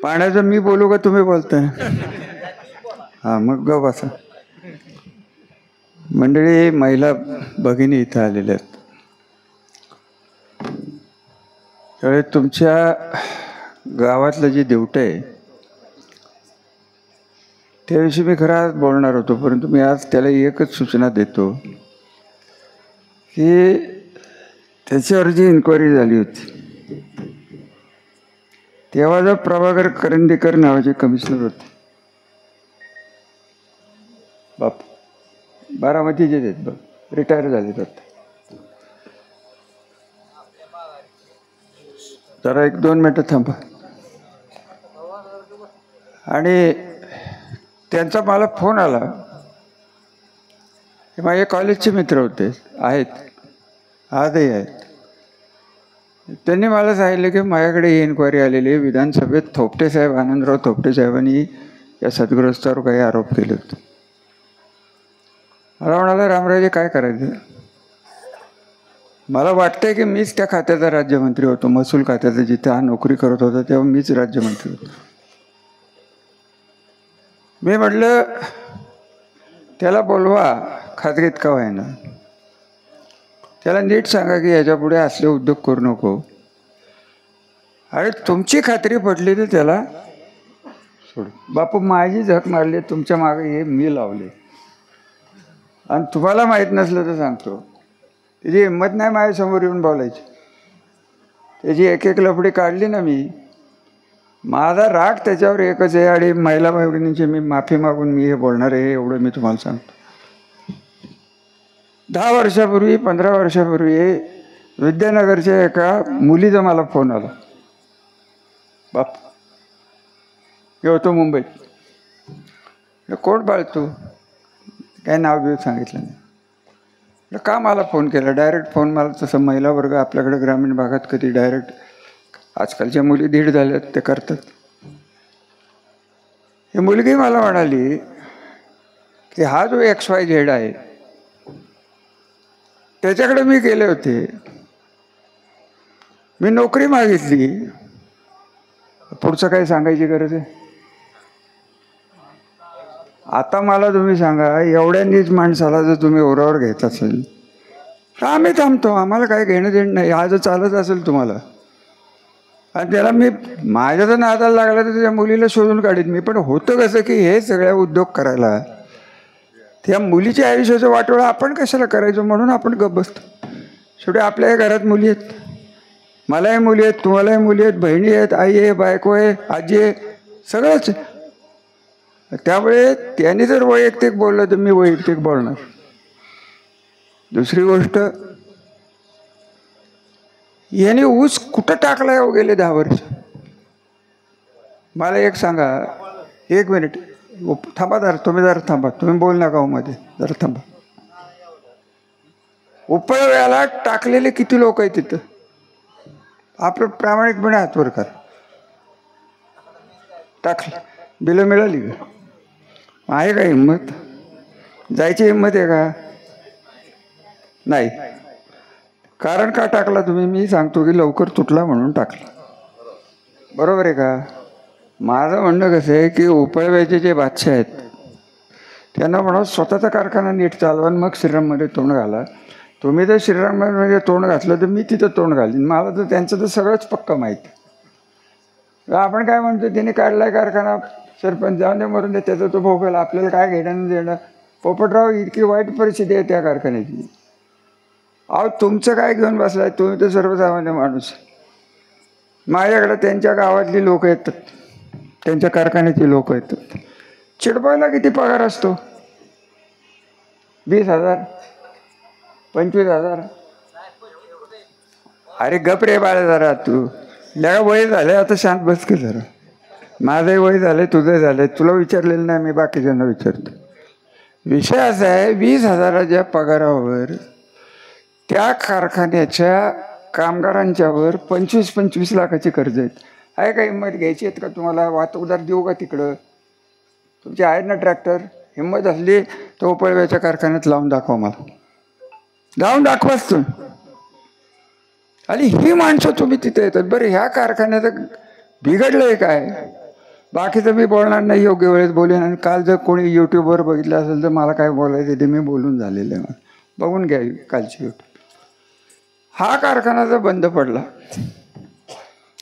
पाण्याचं मी बोलू का तुम्ही बोलताय? हा मग ग बसा. मंडळी, महिला भगिनी इथं आलेल्या आहेत. त्यामुळे तुमच्या गावातलं जे देवटं आहे त्याविषयी मी खरं आज बोलणार होतो, परंतु मी आज त्याला एकच सूचना देतो की त्याच्यावर जी इन्क्वायरी झाली होती तेव्हा जो प्रभाकर करंदीकर नावाचे कमिशनर होते, बाप बारामतीचे आहेत, बघ रिटायर झालेत आता. जरा 1-2 मिनटं थांबा. आणि त्यांचा मला फोन आला. हे माझे कॉलेजचे मित्र होते, आहेत आजही आहेत. त्यांनी मला सांगितलं की माझ्याकडे ही इन्क्वायरी आलेली आहे. विधानसभेत थोपटे साहेब, आनंदराव थोपटे साहेबांनी या सद्गृहस्थावर काही आरोप केले होते. मला म्हणाला, रामराजे काय करायचं? मला वाटतंय की मीच त्या खात्याचा राज्यमंत्री होतो, महसूल खात्याचा. जिथे हा नोकरी करत होता तेव्हा मीच राज्यमंत्री होतो. मी म्हटलं त्याला बोलवा, खाजगीत का व्हायना. त्याला नीट सांगा की याच्यापुढे असले उद्योग करू नको. अरे तुमची खात्री पडली तर त्याला सोड. बापू माझी झक मारली, तुमच्या मागे हे मी लावले. आणि तुम्हाला माहीत नसलं तर सांगतो, त्याची हिंमत नाही माझ्यासमोर येऊन बोलायची. त्याची एक लफडी काढली ना मी. माझा राग त्याच्यावर एकच आहे. आणि महिला भगिनींची मी माफी मागून मी हे बोलणार आहे, एवढं मी तुम्हाला सांगतो. 10 वर्षापूर्वी 15 वर्षापूर्वी विद्यानगरच्या एका मुलीचा मला फोन आला. बाप हे होतो मुंबईत. कोण बाळ तू? काय नाव बिव सांगितलं नाही. का मला फोन केला? Direct phone. मला तसं महिला वर्ग आपल्याकडे ग्रामीण भागात कधी डायरेक्ट, आजकालच्या मुली धीड झाल्यात ते करतात. ही मुलगी मला म्हणाली की हा जो XYZ आहे त्याच्याकडे मी गेले होते, मी नोकरी मागितली. पुढचं काही सांगायची गरज आहे? आता मला तुम्ही सांगा, एवढ्या नीच माणसाला जर तुम्ही ओरावर घेत असेल तर आम्ही थांबतो, आम्हाला काय घेणं देणं नाही. आज चालत असेल तुम्हाला. आणि त्याला मी माझ्या जर नादाला लागला तर त्या मुलीला शोधून काढीन मी. पण होतं कसं की हे सगळ्या उद्योग करायला त्या मुलीच्या आयुष्याचं वाटोळं आपण कशाला करायचं, म्हणून आपण गप्प बसतो. शेवटी आपल्याही घरात मुली आहेत, मलाही मुली आहेत, तुम्हालाही मुली आहेत, बहिणी आहेत, आई आहे, बायको आहे, आजी आहे, सगळंच. त्यामुळे त्यांनी जर वैयक्तिक बोललं तर मी वैयक्तिक बोलणार. दुसरी गोष्ट, याने ऊस कुठं टाकलाय हो गेले 10 वर्ष? मला एक सांगा. 1 मिनिट थांबा जरा, तुम्ही जरा थांबा, तुम्ही बोल नका हो मध्ये, जरा थांबा. उपळव्याला टाकलेले किती लोक आहेत तिथं? आपलं प्रामाणिकपणे हातवर कर. टाकलं, बिलं मिळाली का? आहे का हिंमत? जायची हिंमत आहे का? नाही. कारण का टाकला तुम्ही? मी सांगतो की लवकर तुटला म्हणून टाकला. बरोबर आहे का? माझं म्हणणं कसं आहे की उपळव्याचे जे बादशाह आहेत त्यांना म्हणा स्वतःचा कारखाना नीट चालवा, मग श्रीराममध्ये तोंड घाला. तुम्ही जर श्रीराममध्ये तोंड घातलं तर मी तिथं तोंड घालीन. मला तर त्यांचं तर सगळंच पक्का माहिती. आपण काय म्हणतो, त्याने काढलाय कारखाना, सरपंच जाऊन दे, मरून दे, त्याचा तो भोगल, आपल्याला काय घेणं देणं. पोपटराव, इतकी वाईट परिस्थिती आहे त्या कारखान्याची. अहो तुमचं काय घेऊन बसलाय? तुम्ही तर सर्वसामान्य माणूस. माझ्याकडे त्यांच्या गावातली लोक येतात, त्यांच्या कारखान्याची लोक येतात. चिडपायला किती पगार असतो? 20,000, 25,000. अरे गप रे बाळा जरा, तू लगा वय झालंय आता, शांत बस की जरा. माझंही वय झालंय, तुझंही झालंय. तुला विचारलेलं नाही मी, बाकीच्यांना विचारतो. विषय असा आहे, 20,000च्या पगारावर त्या कारखान्याच्या कामगारांच्यावर 25-25 लाखाची कर्ज आहेत. आहे का हिंमत घ्यायची आहेत का तुम्हाला? वाहतूक उधार देऊ का तिकडं? तुमचे आहेत ना ट्रॅक्टर? हिंमत असली तर उपळव्याच्या कारखान्यात लावून दाखवा, मला लावून दाखवाच तुम्ही. आणि ही माणसं तुम्ही तिथे येतात. बरं ह्या कारखान्याचं बिघडलंय काय? बाकीचं मी बोलणार नाही, योग्य वेळेत बोलेन. आणि काल जर कोणी यूट्यूबवर बघितलं असेल तर मला काय बोलायचं ते मी बोलून झालेलं आहे. बघून घ्या कालची यूट्यूब. हा कारखाना जर बंद पडला,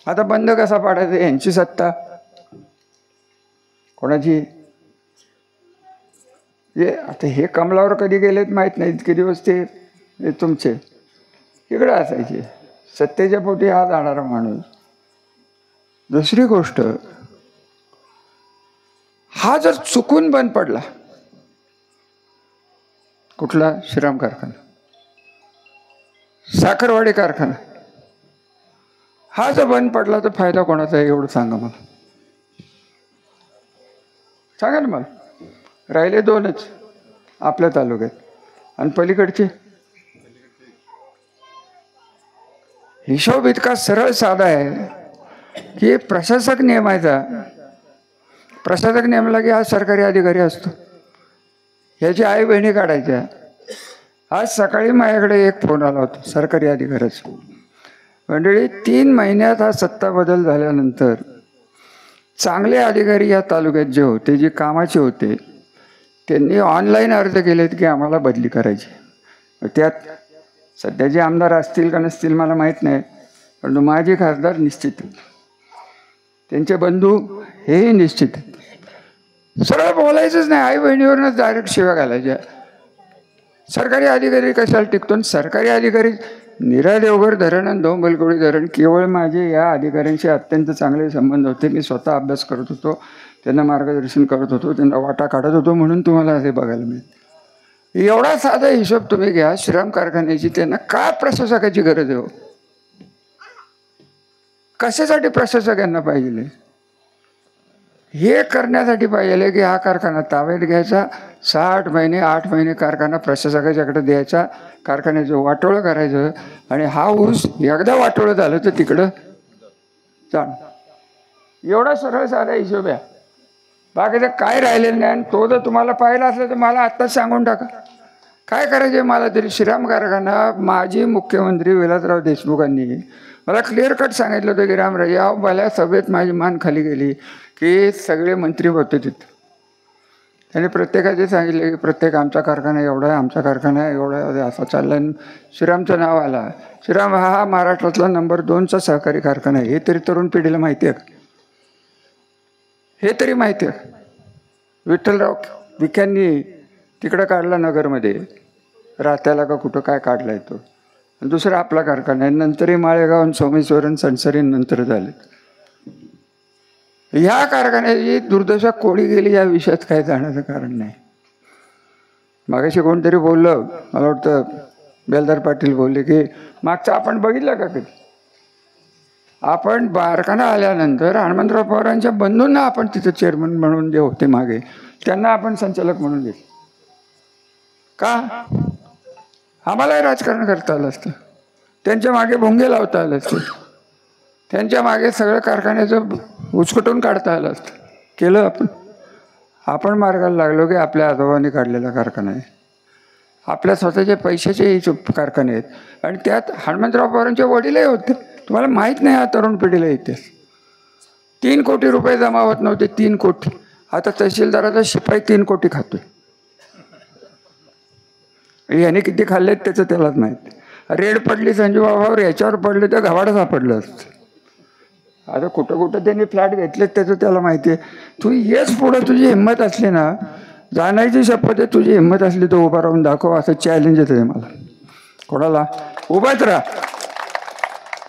आता बंद कसा पाडायचा? यांची सत्ता कोणाची? आता हे कमलावर कधी गेलेत माहीत नाही, इतके दिवस ते तुमचे इकडे असायचे. सत्तेच्या पोटी हा जाणारा माणूस. दुसरी गोष्ट, हा जर चुकून बंद पडला, कुठला? श्रीराम कारखाना, साखरवाडी कारखाना, हा जर बंद पडला तर फायदा कोणाचा आहे एवढं सांगा मला. सांगा ना मला. राहिले दोनच आपल्या तालुक्यात, आणि पलीकडचे हिशोब इतका सरळ साधा आहे की प्रशासक नेमायचा. प्रशासक नेमला की हा सरकारी अधिकारी असतो, ह्याची आई बहिणी काढायच्या. आज सकाळी माझ्याकडे एक फोन आला होता सरकारी अधिकाऱ्याचा. मंडळी, 3 महिन्यात हा सत्ता बदल झाल्यानंतर चांगले अधिकारी या तालुक्यात जे होते, जे कामाचे होते, त्यांनी ऑनलाईन अर्ज केलेत की आम्हाला बदली करायची. त्यात सध्या जे आमदार असतील का नसतील मला माहीत नाही, परंतु माझे खासदार निश्चित, त्यांचे बंधू हेही निश्चित. सरळ बोलायचंच नाही, आई बहिणीवरच डायरेक्ट शिव्या घालायच्या. सरकारी अधिकारी कशाला टिकतो? सरकारी अधिकारी नीरा देवघर धरण आणि डोंबलकोडी धरण, केवळ माझे या अधिकाऱ्यांशी अत्यंत चांगले संबंध होते. मी स्वतः अभ्यास करत होतो, त्यांना मार्गदर्शन करत होतो, त्यांना वाटा काढत होतो, म्हणून तुम्हाला असे बघायला मिळेल. एवढा साधा हिशोब तुम्ही घ्या. श्रीराम कारखान्याची त्यांना का प्रशासकाची गरज आहे? कशासाठी प्रशासक यांना पाहिजे? हे करण्यासाठी पाहिजे की हा कारखाना ताब्यात घ्यायचा, 6-8 महिने 8 महिने कारखाना प्रशासकाच्याकडे द्यायचा, कारखान्याचं वाटोळं करायचं, आणि हा ऊस एकदा वाटोळं झालं तर तिकडं जाण. एवढा सरळ साधा हिशोब आहे. बाकीचं काय राहिलेलं नाही. आणि तो जर तुम्हाला पाहिला असला तर मला आत्ताच सांगून टाका काय करायचे मला तरी. श्रीराम कारखाना माजी मुख्यमंत्री विलासराव देशमुखांनी मला क्लिअर कट सांगितलं होतं की रामराजे, भल्या सभेत माझी मान खाली गेली की सगळे मंत्री होते तिथं. त्यांनी प्रत्येकाचे सांगितले की प्रत्येक आमचा कारखाना एवढा आहे, आमचा कारखाना एवढा आहे, असा चालला. श्रीरामचं नाव आला. श्रीराम हा महाराष्ट्रातला नंबर 2चा सहकारी कारखाना आहे. हे तरी तरुण पिढीला माहिती आहे का? हे तरी माहिती आहे? विठ्ठलराव विख्यांनी तिकडं काढला नगरमध्ये, रात्याला का कुठं काय काढला येतो. दुसरा आपला कारखाना आहे. नंतरही माळेगाव आणि सोमेश्वरन संसारी नंतर झाले. ह्या कारखान्याची दुर्दशा कोणी गेली या विषयात काय जाण्याचं कारण नाही. मागाशी कोणतरी बोललं, मला वाटतं बेलदार पाटील बोलले की मागचं आपण बघितलं का कधी? आपण कारखाना आल्यानंतर हनुमंतराव पवारांच्या बंधूंना आपण तिथं चेअरमन म्हणून जे होते मागे, त्यांना आपण संचालक म्हणून घेतलं का? आम्हालाही राजकारण करता आलं असतं, त्यांच्या मागे भोंगे लावता आलं असतं, त्यांच्या मागे सगळं कारखान्याचं उचकटून काढता आलं असतं. केलं आपण. आपण मार्गाला लागलो की आपल्या आजोबांनी काढलेला कारखाना आहे, आपल्या स्वतःच्या पैशाचे कारखाने आहेत. आणि त्यात हनुमंतराव पवारांचे वडीलही होते. तुम्हाला माहीत नाही हा तरुण पिढीला इतिहास. 3 कोटी रुपये जमा होत नव्हते. 3 कोटी. आता तहसीलदाराचा शिपाई 3 कोटी खातोय. याने किती खाल्लेत त्याचं त्यालाच माहीत. रेड पडली संजूबाबावर, याच्यावर पडले तर घवाडं सापडलं असतं. आता कुठं कुठं त्यांनी फ्लॅट घेतलेत त्याचं त्याला माहिती आहे. तू येच पुढं, तुझी हिंमत असली ना, जाण्याची शपथ आहे, तुझी हिंमत असली तर उभा राहून दाखव, असं चॅलेंज येतं आहे मला. कोणाला? उभाच राहा,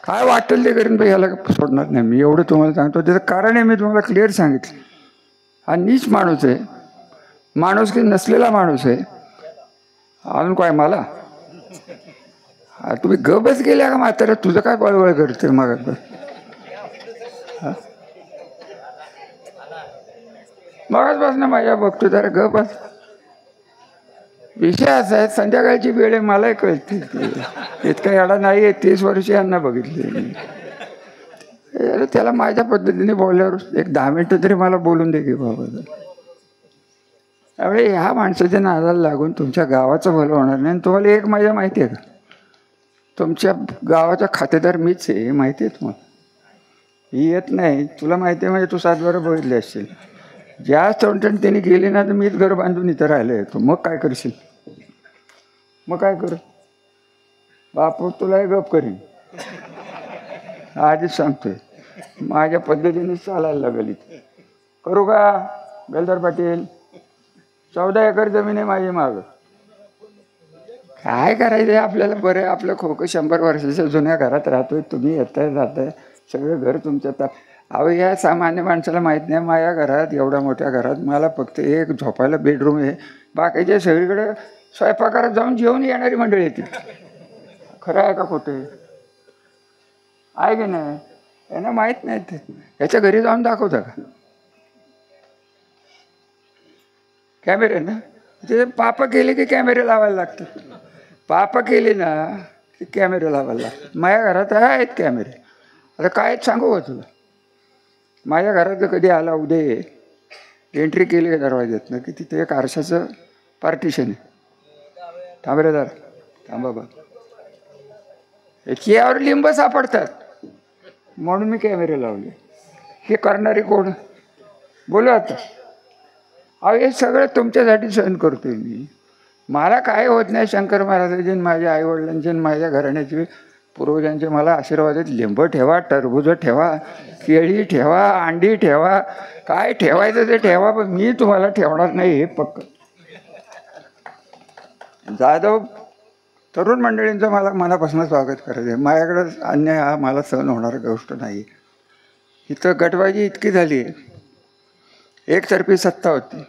काय वाटेल ते करीन भाई, याला सोडणार नाही मी, एवढं तुम्हाला सांगतो. त्याचं कारण आहे मी तुम्हाला क्लिअर सांगितलं. हा नीच माणूस आहे, माणूस की नसलेला माणूस आहे. अजून काय मला? तुम्ही गबच गेल्या का म्हातारा? तुझं काय पळवळ करते मग? मगच बस ना माझ्या बघतो जरा गबच. विषय असा आहे, संध्याकाळची वेळ आहे, मलाही कळते. इतका येडा नाही आहे, 30 वर्ष यांना बघितले. अरे त्याला माझ्या पद्धतीने बोलल्यावर एक 10 मिनिटं तरी मला बोलून दे की बाबा. त्यामुळे ह्या माणसाच्या नादाला लागून तुमच्या गावाचं भलं होणार नाही. आणि तुम्हाला एक माझ्या माहिती आहे का? तुमच्या गावाचा खातेदार मीच आहे, माहिती आहे तुम्हाला. ही येत नाही. तुला माहिती आहे म्हणजे तू 7 बारा बघितले असशील. ज्या तोंडण त्यांनी केली ना तर मीच घर बांधून इथं राहिलं येतो. मग काय करशील? मग काय करू? बापू तुलाही गप करीन, आधीच सांगतोय. माझ्या पद्धतीने चालायला लागेल. इथे करू का बेलदार पाटील? 14 एकर जमीन आहे माझी माग. काय करायचं आपल्याला? बरं आहे आपलं खोकं 100 वर्षाच्या जुन्या घरात राहतोय. तुम्ही येताय जाताय, सगळं घर तुमच्या. अहो या सामान्य माणसाला माहीत नाही, माझ्या घरात एवढ्या मोठ्या घरात मला फक्त एक झोपायला बेडरूम आहे. बाकीच्या सगळीकडे स्वयंपाकघरात जाऊन जेवून येणारी मंडळी येतील. खरं आहे का खोटे? आहे की नाही? यांना माहीत नाही. ते याच्या घरी जाऊन दाखवता का कॅमेरे ना? ते पापं केले की कॅमेरे लावायला लागतात. पापं केली ना की कॅमेरे लावायला लागतात. माझ्या घरात आहेत कॅमेरे. आता काय सांगू का तुला? माझ्या घरात जर कधी आला उद्या एंट्री केली आहे दरवाज्यातनं की तिथे एक आरशाचं पार्टिशन आहे. थांब रे दार, थांबा बा. यावर लिंब सापडतात म्हणून मी कॅमेरे लावले. हे करणारे कोण? बोलू आता. अहो हे सगळं तुमच्यासाठी सहन करतोय मी. मला काय होत नाही. शंकर महाराजांचे, माझ्या आईवडिलांचे, माझ्या घराण्याचे, पूर्वजांचे मला आशीर्वाद आहेत. लिंब ठेवा, टरबूज ठेवा, केळी ठेवा, अंडी ठेवा, काय ठेवायचं ते ठेवा, पण मी तुम्हाला ठेवणार नाही हे पक्क. जाधव तरुण मंडळींचं मला मनापासून स्वागत करायचं आहे. माझ्याकडं अन्याय हा मला सहन होणारी गोष्ट नाही. इथं गटबाजी इतकी झाली, एकतर्फी सत्ता होती.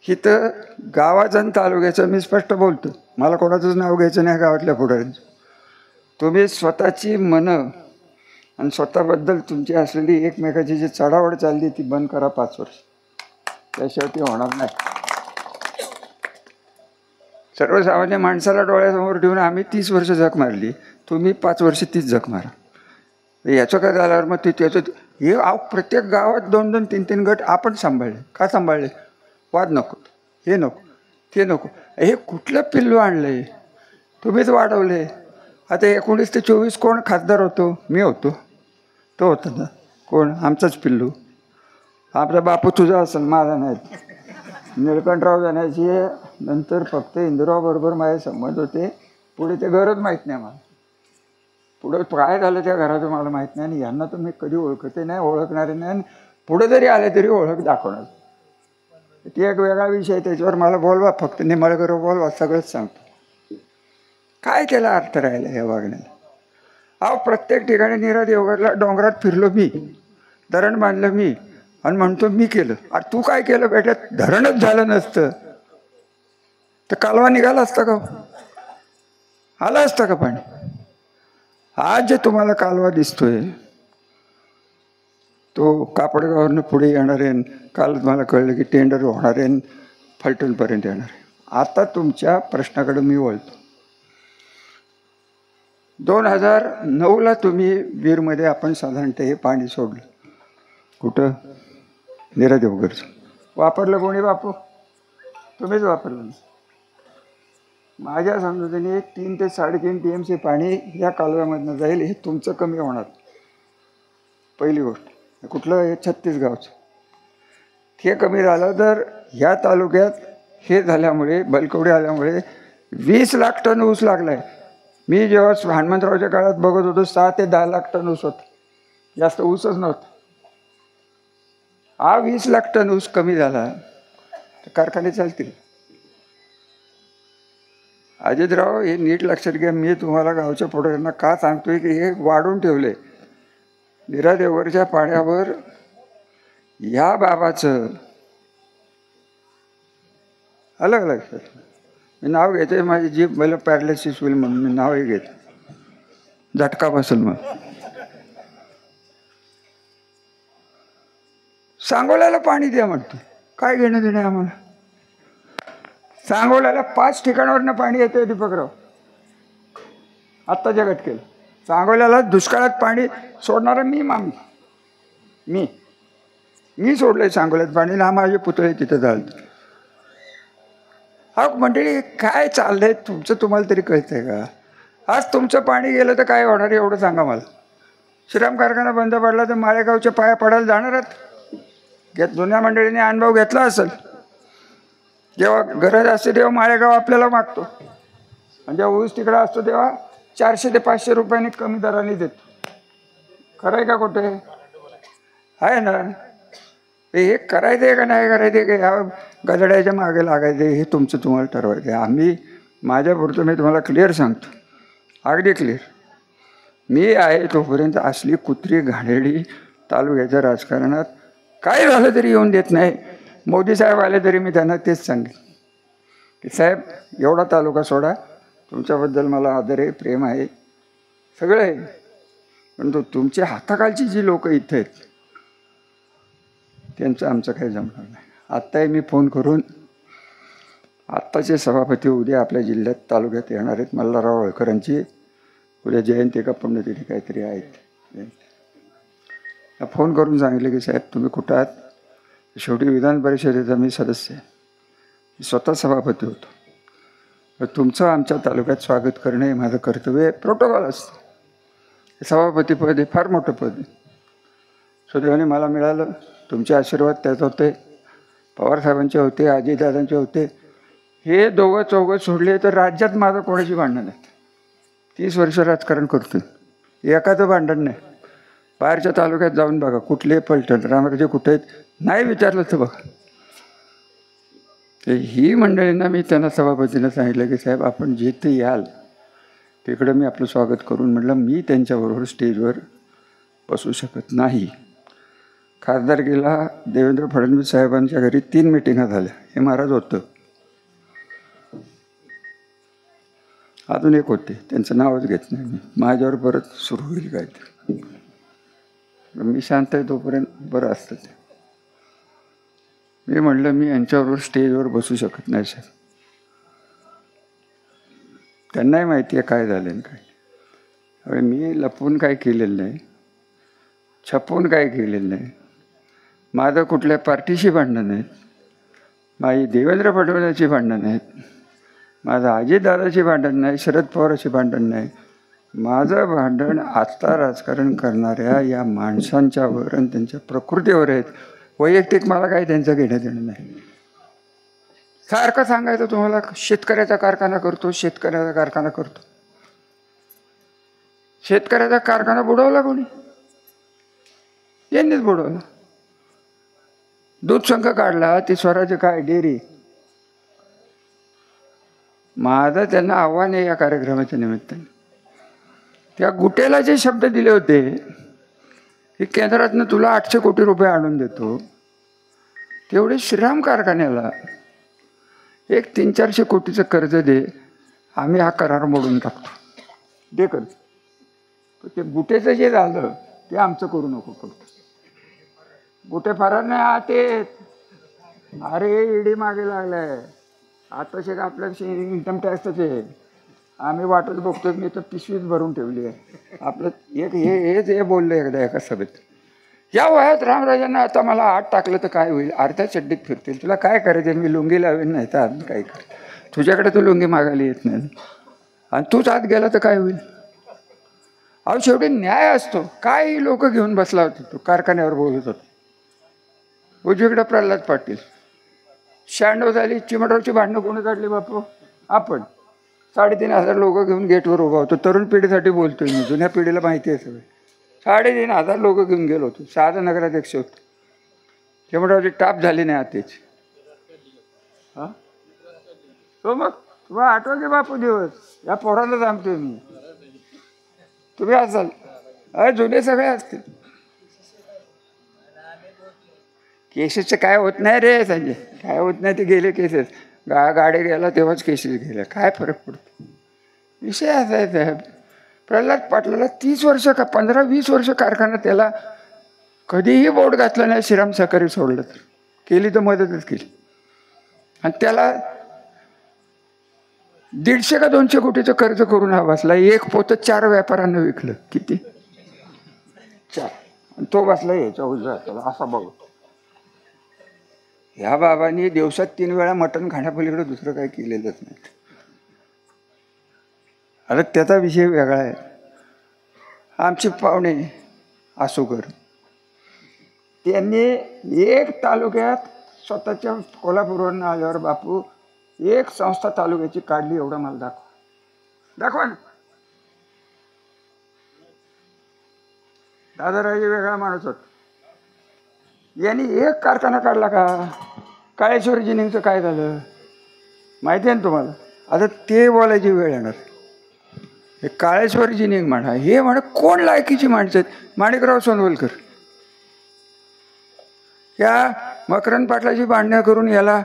इथं गावाचं आणि तालुक्याचं मी स्पष्ट बोलतो. मला कोणाचंच नाव घ्यायचं नाही गावातल्या पुढाऱ्यांचं. तुम्ही स्वतःची मनं आणि स्वतःबद्दल तुमची असलेली एकमेकाची जी चढावड चालली ती बंद करा 5 वर्ष. त्याशिवाय ती होणार नाही. सर्वसामान्य माणसाला डोळ्यासमोर ठेवून आम्ही 30 वर्ष झक मारली, तुम्ही 5 वर्ष 30 झक मारा. याचं काय झाल्यावर मग ते त्याचं हे प्रत्येक गावात 2-2, 3-3 गट आपण सांभाळले. का सांभाळले? वाद नको, हे नको, ते नको. हे कुठलं पिल्लू आणलं आहे? तुम्हीच वाढवले. आता 19 ते 24 कोण खासदार होतो? मी होतो. तो होता ना कोण? आमचाच पिल्लू. आमचा बापू तुझा असेल, माझा नाही. निळकंठराव जाण्याची नंतर फक्त इंदिराबरोबर माझे संबंध होते. पुढे ते घरच माहीत नाही मला. पुढं काय झालं त्या घराचं मला माहीत नाही. आणि यांना तर मी कधी ओळखते नाही, ओळखणारे नाही. आणि पुढे जरी आले तरी ओळख दाखवणार. ती एक वेगळा विषय, त्याच्यावर मला बोलवा, फक्त निंबाळकर बोलवा, सगळंच सांगतो. काय त्याला अर्थ राहिला या वागण्याला? अहो प्रत्येक ठिकाणी नीरा देवगडला डोंगरात फिरलो मी, धरण बांधलं मी, आणि म्हणतो मी केलं. अरे तू काय केलं बेटा? धरणच झालं नसतं तर कालवा निघाला असता का? आला असता का पाणी? आज जे तुम्हाला कालवा दिसतोय तो कापडगावरनं पुढे येणार आहे. काल मला कळलं की टेंडर होणार आहे, फलटणपर्यंत येणार आहे. आता तुमच्या प्रश्नाकडे मी वळतो. 2009ला तुम्ही वीरमध्ये आपण साधारणतः हे पाणी सोडलं. कुठं? नीरा देवगडचं. वापरलं कोणी बापू? तुम्हीच वापरलं. माझ्या समजुतीने 3 ते 3.5 TMC पाणी या कालव्यामधनं जाईल. हे तुमचं कमी होणार. पहिली गोष्ट. कुठलं? हे 36 गावचं. हे कमी झालं तर ह्या तालुक्यात हे झाल्यामुळे, बलकवडी आल्यामुळे 20 लाख टन ऊस लागलाय. मी जेव्हा हनुमंतरावच्या काळात बघत होतो 6 ते 10 लाख टन ऊस होतं. जास्त ऊसच नव्हतं. हा 20 लाख टन ऊस कमी झाला तर कारखाने चालतील. अजितराव हे नीट लक्षात घ्या. मी तुम्हाला गावच्या पुढाऱ्यांना का सांगतोय की हे वाढून ठेवले. नीरा देवगडच्या पाण्यावर ह्या बाबाचं अलग लक्षात. मी नाव घेते, माझी जीभ मला पॅरालिसिस होईल म्हणून मी नावही घेते. झटका बसेल मग. सांगोल्याला पाणी द्या म्हणते. काय घेणं देणं आम्हाला? सांगोल्याला 5 ठिकाणावरनं पाणी येते दीपकराव. आत्ताच्या घटकेला सांगोल्याला दुष्काळात पाणी सोडणारा मी सोडलंय सांगोल्यात पाणी. ना माझे पुतळे तिथं जाळत. हा मंडळी काय चाललंय तुमचं? तुम्हाला तरी कळतंय का? आज तुमचं पाणी गेलं तर काय होणार एवढं सांगा मला. श्रीराम कारखाना बंद पडला तर माळेगावच्या पाया पडायला जाणारच. जुन्या मंडळीने अनुभव घेतला असेल. जेव्हा गरज असते तेव्हा माळेगाव आपल्याला मागतो, आणि जेव्हा ऊस तिकडं असतो तेव्हा 400 ते 500 रुपयांनी कमी दराने देतो. खरं आहे का कुठे आहे ना? हे करायचं आहे का नाही करायचं आहे का, ह्या गजड्याच्या मागे लागायचं हे तुमचं तुम्हाला ठरवायचं आहे. आम्ही माझ्यापुरतं मी तुम्हाला क्लिअर सांगतो, अगदी क्लिअर. मी आहे तोपर्यंत असली कुत्री घाणेरडी तालुक्याच्या राजकारणात काय झालं तरी येऊन देत नाही. मोदी साहेब आले तरी मी त्यांना तेच सांगेन की साहेब एवढा तालुका सोडा, तुमच्याबद्दल मला आदर आहे, प्रेम आहे, सगळं आहे, परंतु तुमच्या हाताखालची जी लोक इथं आहेत त्यांचं आमचं काही जमणार नाही. आत्ताही मी फोन करून, आत्ताचे सभापती उद्या आपल्या जिल्ह्यात तालुक्यात येणार आहेत, मल्हारराव होळकरांची उद्या जयंती का पुण्यतिथी काहीतरी आहेत. फोन करून सांगितले की साहेब तुम्ही कुठं आहात? शेवटी विधान परिषदेचा मी सदस्य आहे, मी स्वतः सभापती होतो, तर तुमचं आमच्या तालुक्यात स्वागत करणे हे माझं कर्तव्य आहे. प्रोटोकॉल असतं. सभापतीपद हे फार मोठं पद आहे. सुदैवाने मला मिळालं. तुमचे आशीर्वाद त्यात होते, पवारसाहेबांचे होते, अजितदादांचे होते. हे दोघं चौघं सोडले तर राज्यात माझं कोणाशी भांडण नाही. 30 वर्ष राजकारण करतो, एखादं भांडण नाही. बाहेरच्या तालुक्यात जाऊन बघा, कुठले पलटण रामराजे कुठे आहेत नाही विचारलं तर बघा. ही मंडळींना मी त्यांना सभापतींना सांगितलं की साहेब आपण जिथे याल तिकडं मी आपलं स्वागत करून म्हटलं मी त्यांच्याबरोबर स्टेजवर बसू शकत नाही. खासदारकीला देवेंद्र फडणवीस साहेबांच्या घरी 3 मिटिंगा झाल्या, हे महाराज होतं. अजून एक होते, त्यांचं नावच घेत नाही मी, माझ्यावर परत सुरू होईल काय ते. मी शांत आहे तोपर्यंत बरं असतं ते. मी म्हटलं मी यांच्याबरोबर स्टेजवर बसू शकत नाही साहेब. त्यांनाही माहिती आहे काय झालं काय. अरे मी लपवून काय केलेलं नाही, छपवून काय केलेलं नाही. माझं कुठल्या पार्टीशी भांडणं नाहीत, माझी देवेंद्र फडणवीसाची भांडणं नाहीत, माझं अजितदादाची भांडण नाही, शरद पवाराची भांडण नाही. माझं भांडण आता राजकारण करणाऱ्या या माणसांच्यावर आणि त्यांच्या प्रकृतीवर आहेत. वैयक्तिक मला काही त्यांचं घेणं देणं नाही. सारखं सांगायचं तुम्हाला शेतकऱ्याचा कारखाना करतो, शेतकऱ्याचा कारखाना करतो. शेतकऱ्याचा कारखाना बुडवला कोणी? यांनीच बुडवला. दूध संघ काढला, ती स्वराज्य काय डेअरी. माझं त्यांना आव्हान आहे या कार्यक्रमाच्या निमित्ताने. त्या गुटेला जे शब्द दिले होते की केंद्रातनं तुला 800 कोटी रुपये आणून देतो, तेवढे श्रीराम कारखान्याला एक 300-400 कोटीचं कर्ज दे, आम्ही हा करार मोडून टाकतो, दे कर्ज. ते गुटेचं जे झालं ते आमचं करू नको फक्त. गुटे फरार नाही आते. अरे ईडी मागे लागलाय आता शेक आपल्या इन्कम टॅक्सच आहे. आम्ही वाटत बघतो, मी तर पिशवीच भरून ठेवली आहे. आपलं एक हेच हे बोललं एकदा एका सभेत, या वयात रामराजांना आता मला आत टाकलं तर काय होईल? अर्ध्या चड्डीत फिरतील. तुला काय करायचं? मी लुंगी लावेन नाही तर अजून काय कर. तुझ्याकडे तू लुंगी मागायला येत नाही आणि तूच आत गेला तर काय होईल? अहो शेवटी न्याय असतो. काही लोक घेऊन बसला होता, तो कारखान्यावर बोलत होता. उजवीकडे प्रल्हाद पाटील. 96 झाली, चिमटरावची भांडणं कोणी काढली बापू? आपण. 3,500 लोक घेऊन गेटवर उभा होतो. तरुण पिढीसाठी बोलतोय मी, जुन्या पिढीला माहिती आहे सगळं. 3,500 लोक घेऊन गेलो होतो. 6 नगराध्यक्ष होते. चिमटरावची टाप झाली नाही आताची. हां तो मग तुम्हाला आठवते बापू दिवस? या पोराला सांगतोय मी, तुम्ही असाल जुने सगळे असतील. केसेसचं काय होत नाही रे संजय, काय होत नाही. ते गेले केसेस, गाडी गेला तेव्हाच केसेस गेल्या, काय फरक पडतो? विषय असा आहे साहेब, प्रल्हाद पाटलाला 30 वर्ष का 15-20 वर्ष कारखाना, त्याला कधीही बोट घातलं नाही. श्रीराम सहकारी सोडलं तर केली तर मदतच केली. आणि त्याला 150 का 200 कोटीचं कर्ज करून हा बसला. एक पोतं 4 व्यापाऱ्यांना विकलं. किती? 4. आणि तो बसला याच्या उजव्या हाताला असा बघ. ह्या बाबांनी दिवसात 3 वेळा मटण खाण्यापलीकडे दुसरं काही केलेलंच नाही. आता त्याचा विषय वेगळा आहे. आमचे पाहुणे आसुकर. त्यांनी एक तालुक्यात स्वतःच्या कोल्हापूरवरून आल्यावर बापू एक संस्था तालुक्याची काढली, एवढं मला दाखवा ना. दादाराजे वेगळा माणूस होता. यांनी एक कारखाना काढला का? काळेश्वर जिनिंगचं काय झालं माहिती आहे ना तुम्हाला? आता ते बोलायची वेळ येणार. हे काळेश्वर जिनिंग म्हणा, हे म्हणा कोण लायकीची माणसं आहेत? माणिकराव सोनवलकर या मकरंद पाटलाची भांडणं करून याला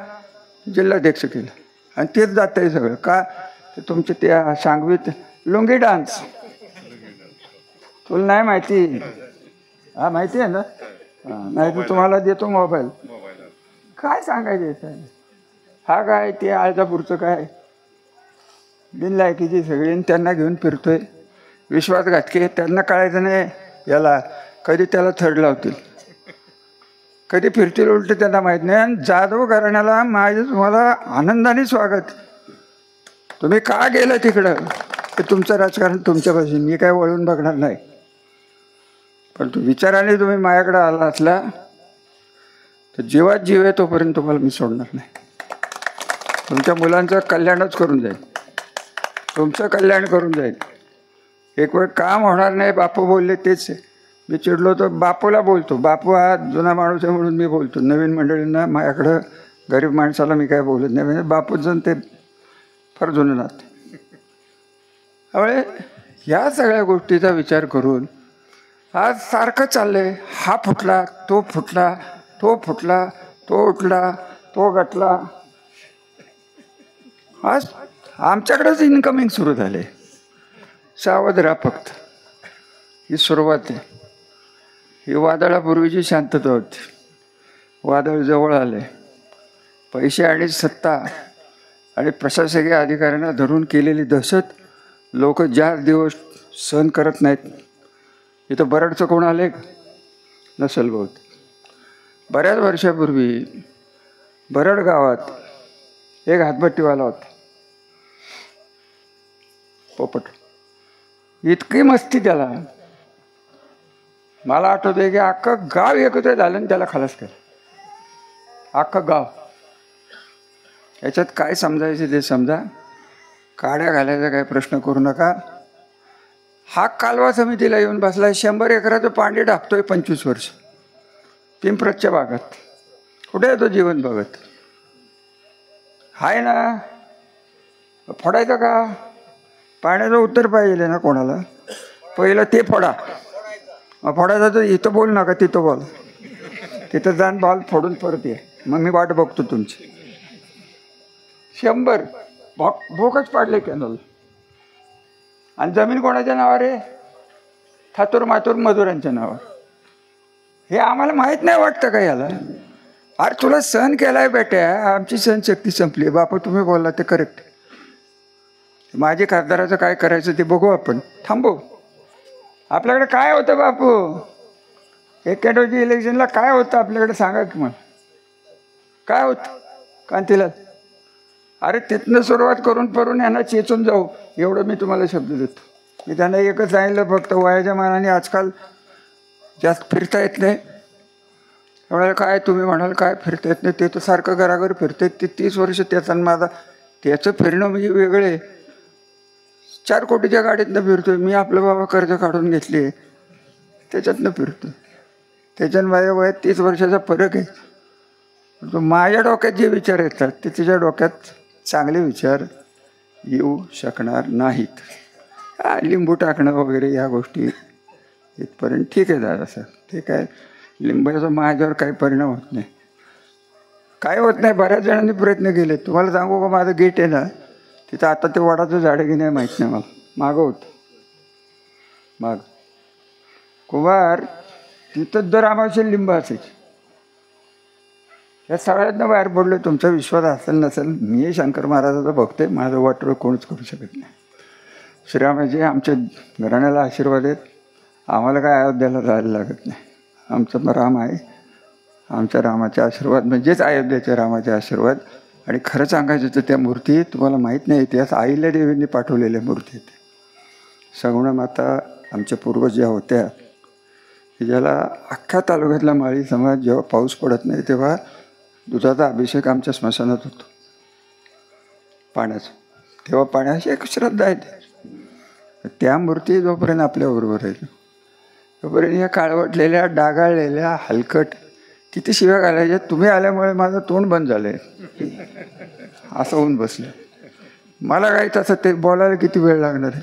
जिल्हाध्यक्ष केलं आणि तेच जात आहे सगळं का? ते तुमच्या त्या सांगवीत लुंगी डान्स तुला नाही माहिती? हा माहिती आहे ना? नाही तर तुम्हाला देतो मोबाईल. काय सांगायचं? हा काय ते आळजापूरचं काय बिनलायकीची सगळी त्यांना घेऊन फिरतोय. विश्वासघातके त्यांना कळायचं नाही याला कधी त्याला थर्ड लावतील, कधी फिरतील उलटे त्यांना माहीत नाही. आणि जाधव घराण्याला माझं तुम्हाला आनंदाने स्वागत. तुम्ही का गेलं तिकडं ते तुमचं राजकारण तुमच्यापासून, मी काय वळून बघणार नाही. पण तू विचाराने तुम्ही माझ्याकडे आला असला तर जीवात जीव आहे तोपर्यंत तुम्हाला मी सोडणार नाही. तुमच्या मुलांचं कल्याणच करून जाईल, तुमचं कल्याण करून जाईल. एक वेळ काम होणार नाही बापू बोलले तेच आहे. मी चिडलो तर बापूला बोलतो. बापू हा जुना माणूस आहे म्हणून मी बोलतो. नवीन मंडळींना माझ्याकडं गरीब माणसाला मी काय बोलत नाही. म्हणजे बापूचं ते फार जुनं नातं. त्यामुळे ह्या सगळ्या गोष्टीचा विचार करून आज सारखं चाललंय. हा फुटला, तो फुटला, तो फुटला, तो उठला, तो गटला. आज आमच्याकडेच इन्कमिंग सुरू झाले. सावध राहा फक्त, ही सुरुवात आहे. ही वादळापूर्वीची शांतता होती. वादळ जवळ आले. पैसे आणि सत्ता आणि प्रशासकीय अधिकाऱ्यांना धरून केलेली दहशत लोक ज्या दिवस सहन करत नाहीत. इथं बरडचं कोण आले नसेल बहुत. बऱ्याच वर्षापूर्वी बरड गावात एक हातभट्टीवाला होता पोपट. इतकी मस्ती त्याला, मला आठवतंय की अख्खं गाव एकत्र झालं आणि त्याला खलास केलं. अख्खं गाव. याच्यात काय समजायचं ते समजा. काड्या घालायचा काय प्रश्न करू नका. हा कालवा समितीला येऊन बसला. 100 एकराचं पाणी टाकतोय 25 वर्ष पिंपरतच्या भागात. कुठे आहे तो जीवन बघत? हाय ना, फोडायचं का? पाण्याचं उत्तर पाहिजे ना कोणाला. पहिलं ते फोडा. मग फोडायचं तर इथं बोल नका, तिथं बोल. तिथं जाऊन बॉल फोडून परत ये, मग मी वाट बघतो तुमची. 100 भोकच पाडले कॅनल. आणि जमीन कोणाच्या नावावर आहे? थातूर मातूर मजुरांच्या नावावर. हे आम्हाला माहीत नाही वाटतं का याला? अरे तुला सहन केलाय बेट्या, आमची सहनशक्ती संपली. बापू तुम्ही बोलला ते करेक्ट. माझे खासदाराचं काय करायचं ते बघू आपण. थांबू. आपल्याकडे काय होतं बापू? 91 इलेक्शनला काय होतं आपल्याकडे सांगा की मला. काय होतं कांतीला? अरे तिथनं सुरुवात करून यांना चेचून जाऊ एवढं मी तुम्हाला शब्द देतो. मी त्यांना एकच सांगितलं फक्त, वयाच्या मानाने आजकाल जास्त फिरता येत नाही. त्यामुळे काय तुम्ही म्हणाल काय फिरता येत नाही, ते तर सारखं घराघर फिरते. ते 30 वर्ष त्याचा माझा त्याचं फिरणं म्हणजे वेगळे. 4 कोटीच्या गाडीतनं फिरतोय मी. आपलं बाबा कर्ज काढून घेतली त्याच्यातनं फिरतोय. त्याच्यानं माझ्या वयात 30 वर्षाचा फरक आहे. माझ्या डोक्यात जे विचार येतात ते तिच्या डोक्यात चांगले विचार येऊ शकणार नाहीत. लिंबू टाकणं वगैरे या गोष्टी इथपर्यंत ठीक आहे दादा सर. ठीक आहे, लिंबाचा माझ्यावर काही परिणाम होत नाही, काय होत नाही. बऱ्याच जणांनी प्रयत्न केले. तुम्हाला सांगू का, माझं गेट आहे ना तिथं आता ते वडाचं झाड की नाही माहीत नाही मला. मागं होतं माग कुंभार, तिथंच दर अमावस्या लिंब असायची. या सगळ्यातनं बाहेर पडलो. तुमचा विश्वास असेल नसेल, मी शंकर महाराजाचं बघतोय. माझं वाटोळं कोणच करू शकत नाही. श्रीरामाचे आमच्या घराण्याला आशीर्वाद आहेत. आम्हाला काय अयोध्याला जायला लागत नाही. आमचा राम आहे. आमच्या रामाचे आशीर्वाद म्हणजेच अयोध्येच्या रामाचे आशीर्वाद. आणि खरं सांगायचं तर त्या मूर्ती तुम्हाला माहीत नाही, इतिहास अहिल्यादेवींनी पाठवलेल्या मूर्ती आहेत. सगुणा माता आमच्या पूर्वज ज्या होत्या की ज्याला अख्ख्या तालुक्यातला माळी समाज जेव्हा पाऊस पडत नाही तेव्हा दुधाचा अभिषेक आमच्या स्मशानात होतो पाण्याचा. तेव्हा पाण्याची एक श्रद्धा आहे. त्या मूर्ती जोपर्यंत आपल्याबरोबर आहे तोपर्यंत या काळवटलेल्या डागाळलेल्या हलकट किती शिव्या घालायच्या, तुम्ही आल्यामुळे माझं तोंड बंद झालं आहे असं होऊन बसलं. मला काय तसं ते बोलायला किती वेळ लागणार आहे,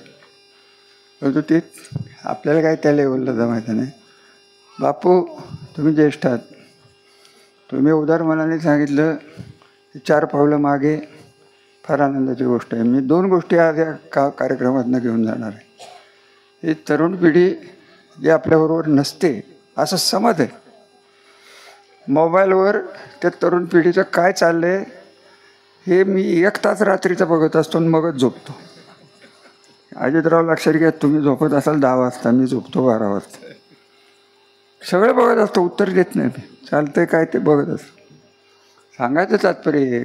परंतु ते आपल्याला काय त्या लेवलला जमायचं नाही. बापू तुम्ही ज्येष्ठ आहात, तुम्ही उदार मनाने सांगितलं की 4 पावलं मागे, फार आनंदाची गोष्ट आहे. मी 2 गोष्टी आज या कार्यक्रमातून घेऊन जाणार आहे. ही तरुण पिढी जी आपल्याबरोबर नसते असं समज आहे. मोबाईलवर त्या तरुण पिढीचं काय चाललं आहे हे मी 1 तास रात्रीचं बघत असतो आणि मगच झोपतो. अजितराव लक्षात घ्या, तुम्ही झोपत असाल 10 वाजता, मी झोपतो 12 वाजता. सगळं बघत असतो, उत्तर देत नाही मी, चालतंय काय ते बघत असतो. सांगायचं तात्पर्य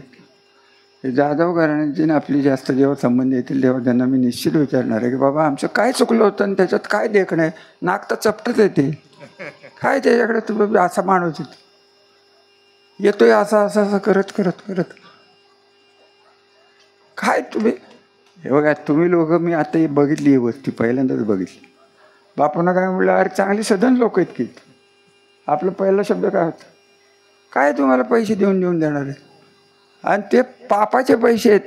हे जाधव घराण्यांची ना आपली जास्त जेव्हा संबंध येतील तेव्हा त्यांना मी निश्चित विचारणार आहे की बाबा आमचं काय चुकलं होतं आणि त्याच्यात काय देखणं आहे. नाक तर चपटच येते काय त्याच्याकडे, तुम्ही असा माणूस येतोय असं असं असं करत करत करत काय तुम्ही. हे बघा तुम्ही लोक, मी आता ही बघितली ही वस्ती पहिल्यांदाच बघितली. बापूंना काय म्हटलं, अरे चांगली सधन लोक आहेत की. आपला पहिला शब्द काय होता, काय तुम्हाला पैसे देऊन देऊन देणार आहे, आणि ते पापाचे पैसे आहेत,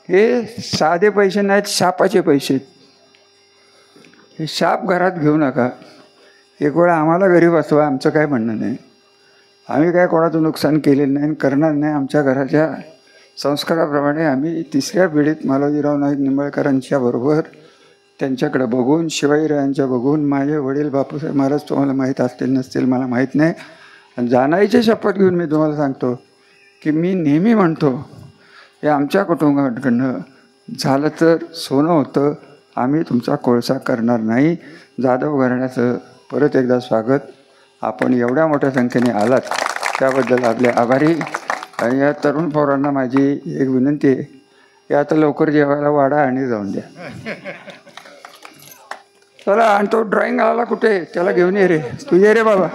हे साधे पैसे नाहीत, शापाचे पैसे आहेत. हे शाप घरात घेऊ नका. एक वेळा आम्हाला घरी बसवा, आमचं काय म्हणणं नाही, आम्ही काय कोणाचं नुकसान केलेलं नाही करणार नाही. आमच्या घराच्या संस्काराप्रमाणे आम्ही 3ऱ्या पिढीत मालोजीराव नाईक निंबाळकरांच्या बरोबर त्यांच्याकडे बघून, शिवाजीरावांच्या बघून, माझे वडील बापूसाहेब महाराज तुम्हाला माहीत असतील नसतील मला माहीत नाही, आणि जाणायची शपथ घेऊन मी तुम्हाला सांगतो की मी नेहमी म्हणतो हे आमच्या कुटुंबाकडनं झालं तर सोनं होतं, आम्ही तुमचा कोळसा करणार नाही. जाधव घराण्याचं परत एकदा स्वागत. आपण एवढ्या मोठ्या संख्येने आलात त्याबद्दल आपले आभारी. आणि या तरुण पोरांना माझी एक विनंती आहे की आता लवकर जेवायला वाढा आणि जाऊन द्या. चला, आणि तो ड्रॉइंग आला कुठे, त्याला घेऊन ये रे, तू ये रे बाबा.